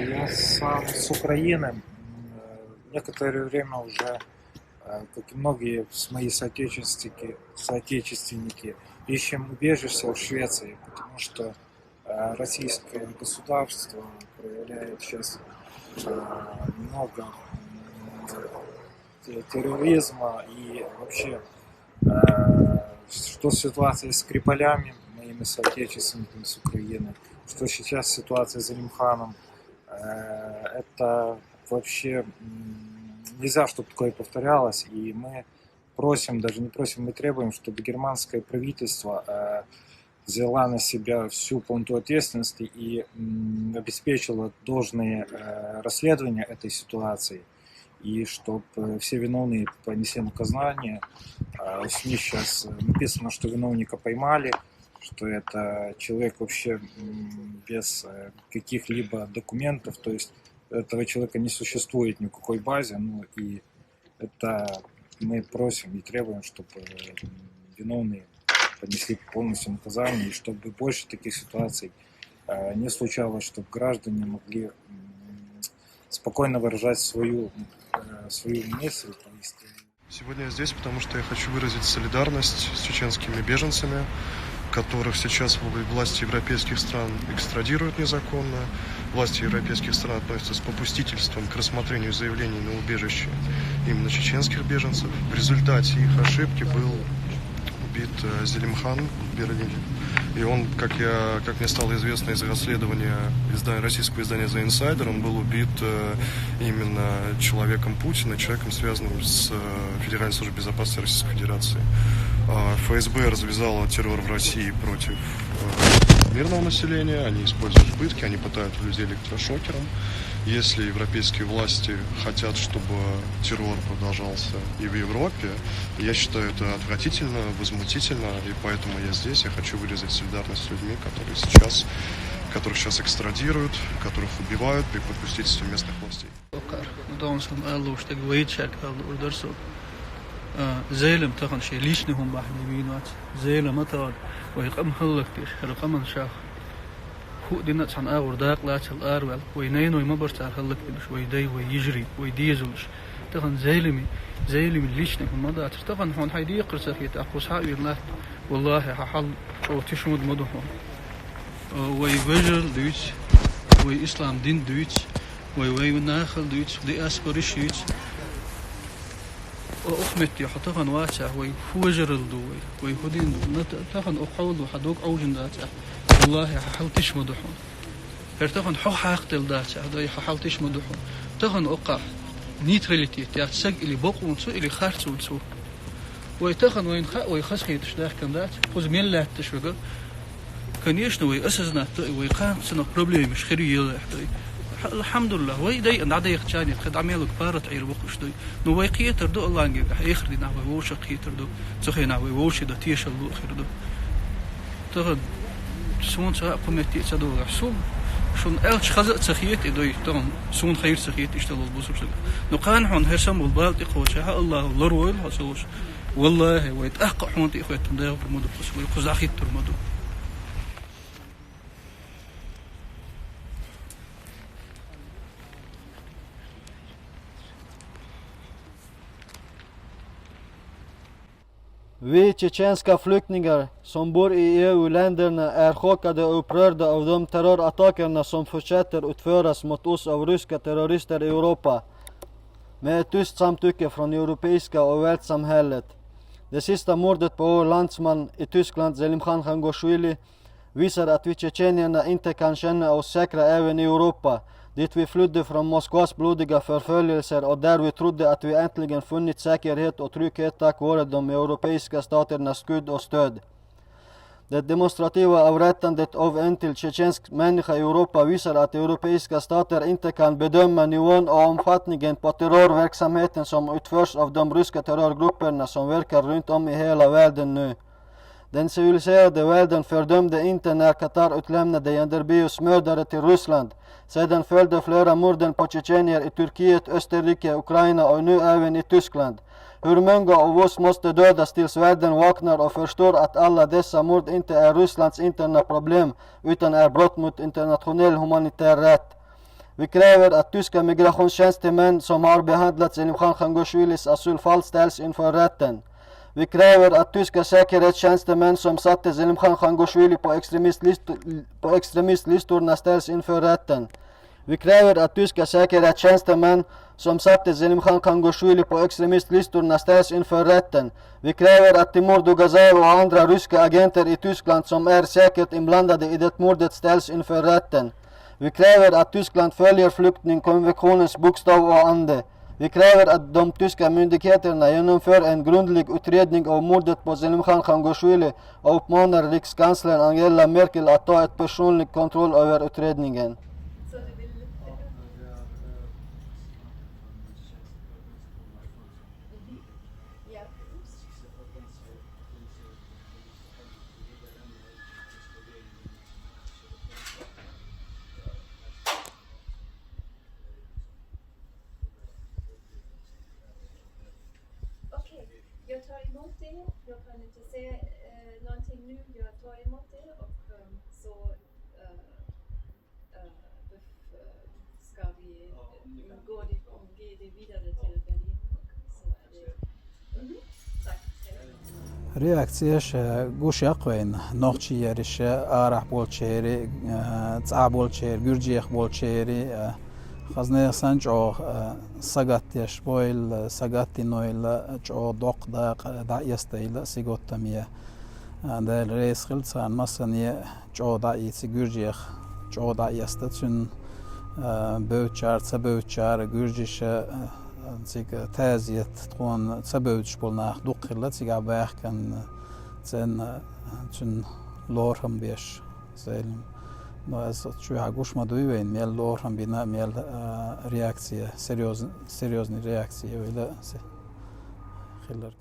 Я сам с Украины. Некоторое время уже, как и многие мои соотечественники, ищем убежище в Швеции, потому что российское государство проявляет сейчас много терроризма и вообще, что ситуация с Скрипалями, моими соотечественниками с Украины, что сейчас ситуация с Залимханом, это вообще нельзя, чтобы такое повторялось, и мы просим, даже не просим, мы требуем, чтобы германское правительство взяла на себя всю полноту ответственности и обеспечила должное расследование этой ситуации, и чтобы все виновные понесли наказание. В СМИ сейчас написано, что виновника поймали, что это человек вообще без каких-либо документов, то есть этого человека не существует ни в какой базе, ну и это мы просим и требуем, чтобы виновные понесли полностью наказание, и чтобы больше таких ситуаций не случалось, чтобы граждане могли спокойно выражать свою мысль. Сегодня я здесь, потому что я хочу выразить солидарность с чеченскими беженцами, которых сейчас власти европейских стран экстрадируют незаконно. Власти европейских стран относятся с попустительством к рассмотрению заявлений на убежище именно чеченских беженцев. В результате их ошибки был убит Зелимхан в Берлине. И он, как мне стало известно из расследования российского издания The Insider, он был убит именно человеком Путина, человеком, связанным с Федеральной службой безопасности Российской Федерации. ФСБ развязала террор в России против мирного населения, они используют пытки, они пытают людей электрошокером. Если европейские власти хотят, чтобы террор продолжался и в Европе, я считаю это отвратительно, возмутительно, и поэтому я здесь, я хочу выразить солидарность с людьми, которых сейчас экстрадируют, которых убивают при попустительстве местных властей. زيلم تخن شيء ليش نهم بحني بينات زيلم متى ويقام خلق تيش رقم من شاخ هو دينات عن أور داق لا تل أروال وينين ويما برتع خلق تيش ويدي ويجري ويديزلش تخن زيلمي ليش نهم مدى تخن هون هيدي قرصة هي تأخذ حقي الله والله ححل شو تشمد مدهم ويفجر دوتش ويسلام دين دوتش ويناخل دوتش دي أسبريش دوتش وأخمتي حتى واسع ويفوجر الدوي ويهودين تخن أقول وحدوك أوجن داتع والله ححل تشمدحون هرتخن حو حاقتل داتع هذا ححل تشمدحون تخن أقع نيتراليتي تاعتسق اللي بقون سو اللي خارج سو ويتخن وين ويخسخي تشداخ كان دات خوز مين لا تشوغ كان يشنو ويأسسنا ويقام سنة بروبليم مش خيري يلا الحمد لله وي داي ان عدي خشاني خد عميلك بارت عير بقش دوي نو وي قيتر دو الله نجي يخري نحو ووش قيتر دو تخينا وي ووش دو تيش الله خير دو تغد سون سا قمتي تسدو سون شون الش خزق تخيت دوي تون سون خير تخيت اشتغل بوسوش نو قان هون هرسم والبال تقوش الله لرويل حسوش والله ويتحقق هون تيخوت تندير برمودو وي قزاخيت ترمودو Vi tjetjenska flyktingar som bor i EU-länderna är chockade och upprörda av de terrorattackerna som fortsätter utföras mot oss av ryska terrorister i Europa med ett tyst samtycke från europeiska och världssamhället. Det sista mordet på vår landsman i Tyskland, Zelimkhan Khangoshvili, visar att vi tjetjenierna inte kan känna oss säkra även i Europa, dit vi flydde från Moskvas blodiga förföljelser och där vi trodde att vi äntligen funnit säkerhet och trygghet tack vare de europeiska staternas skydd och stöd. Det demonstrativa avrättandet av en till tjetjensk människa i Europa visar att europeiska stater inte kan bedöma nivån och omfattningen på terrorverksamheten som utförs av de ryska terrorgrupperna som verkar runt om i hela världen nu. Den civiliserade världen fördömde inte när Qatar utlämnade Janderbius mördare till Ryssland. Sedan följde flera morden på tjetjenier i Turkiet, Österrike, Ukraina och nu även i Tyskland. Hur många av oss måste dödas tills världen vaknar och förstår att alla dessa mord inte är Rysslands interna problem utan är brott mot internationell humanitär rätt. Vi kräver att tyska migrationstjänstemän som har behandlat Selim Khan Khangoshvilis asylfall ställs inför rätten. Vi kräver att tyska säkerhetstjänstemän som satte Selim Khan Khangoshvili på extremistlistorna ställs inför rätten. Vi kräver att tyska säkerhetstjänstemän som satte Selim Khan Khangoshvili på extremistlistorna ställs inför rätten. Vi kräver att Timur Dugazaev och andra ryska agenter i Tyskland som är säkert inblandade i det mordet ställs inför rätten. Vi kräver att Tyskland följer flyktingkonventionens bokstav och ande. Vi kräver att de tyska myndigheterna genomför en grundlig utredning av mordet på Selim Khan Khangoshvili och uppmanar rikskanslern Angela Merkel att ta ett personlig kontroll över utredningen. Jag tar emot det. Jag kan inte säga någonting nu. Jag tar emot det och så ska vi ge det vidare till Berlin. Så är det. Tack. رياكسيش قوش يقوين نوخشي يريش آرح بولشيري تسع بولشير جورجيخ بولشيري خزنه سنج او ساغاتيش بويل ساغاتي نويل جو دوق داق دا يستيل سيغوتاميه ده ريس خلصان مسنيه جو دا يسيغورجيخ جو دا يستتون بوچار سبوچار گورجيش سيغ تازيت تكون سبوچ بولناخ دوقيلا سيغا باخ كان تن لورهم بيش سيلم No, čuja gušma dojuvejn, mjel lorhan bina, mjel reakcije, seriozni reakcije, ili se hilark.